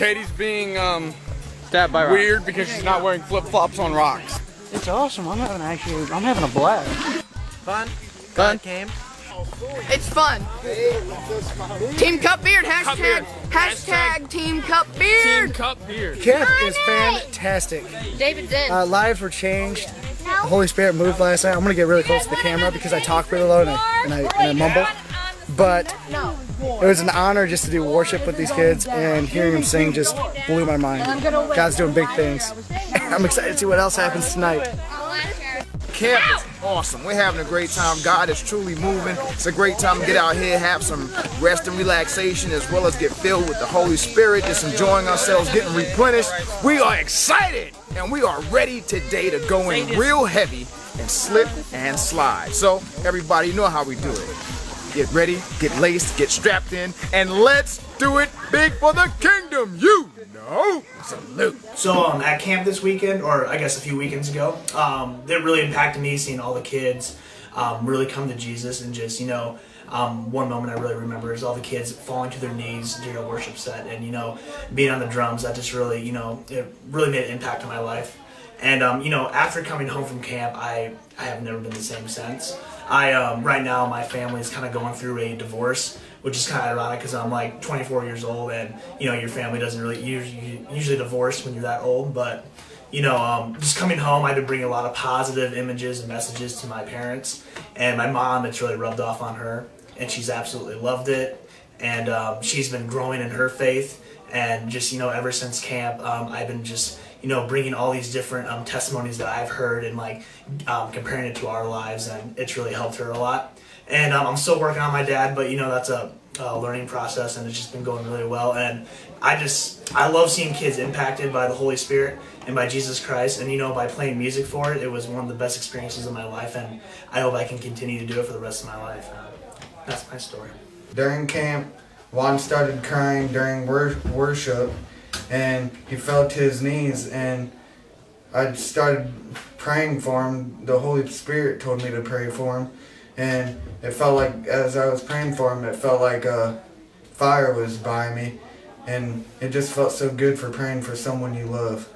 Katie's being Stabbed by weird because she's not wearing flip-flops on rocks. It's awesome. I'm having a blast. Fun? Fun. Came. It's fun. Team Cup Beard. Hashtag Team Cup Beard. Team Cup Beard. Camp is fantastic. David Zen. Lives were changed. The Holy Spirit moved last night. I'm gonna get really close to the camera because I talk really low and I mumble. But it was an honor just to do worship with these kids, and hearing them sing just blew my mind. God's doing big things. I'm excited to see what else happens tonight. Camp is awesome. We're having a great time. God is truly moving. It's a great time to get out here, have some rest and relaxation, as well as get filled with the Holy Spirit, just enjoying ourselves, getting replenished. We are excited, and we are ready today to go in real heavy and slip and slide. So, everybody, you know how we do it. Get ready, get laced, get strapped in, and let's do it big for the kingdom. You know. Salute. So at camp this weekend, or I guess a few weekends ago, it really impacted me seeing all the kids really come to Jesus, and just, one moment I really remember is all the kids falling to their knees during a worship set, and being on the drums. That just really, it really made an impact on my life. And after coming home from camp, I have never been the same since. Right now my family is kind of going through a divorce, which is kind of ironic because I'm like 24 years old, and your family doesn't really usually divorce when you're that old. But just coming home, I had to bring a lot of positive images and messages to my parents, and my mom, it's really rubbed off on her, and she's absolutely loved it, and she's been growing in her faith. And just ever since camp, I've been just bringing all these different testimonies that I've heard, and comparing it to our lives, and it's really helped her a lot. And I'm still working on my dad, but that's a learning process, and it's just been going really well. And I love seeing kids impacted by the Holy Spirit and by Jesus Christ, and by playing music for it. It was one of the best experiences of my life, and I hope I can continue to do it for the rest of my life. That's my story. During camp, Juan started crying during worship, and he fell to his knees, and I started praying for him. The Holy Spirit told me to pray for him, and it felt like, as I was praying for him, it felt like a fire was by me, and it just felt so good for praying for someone you love.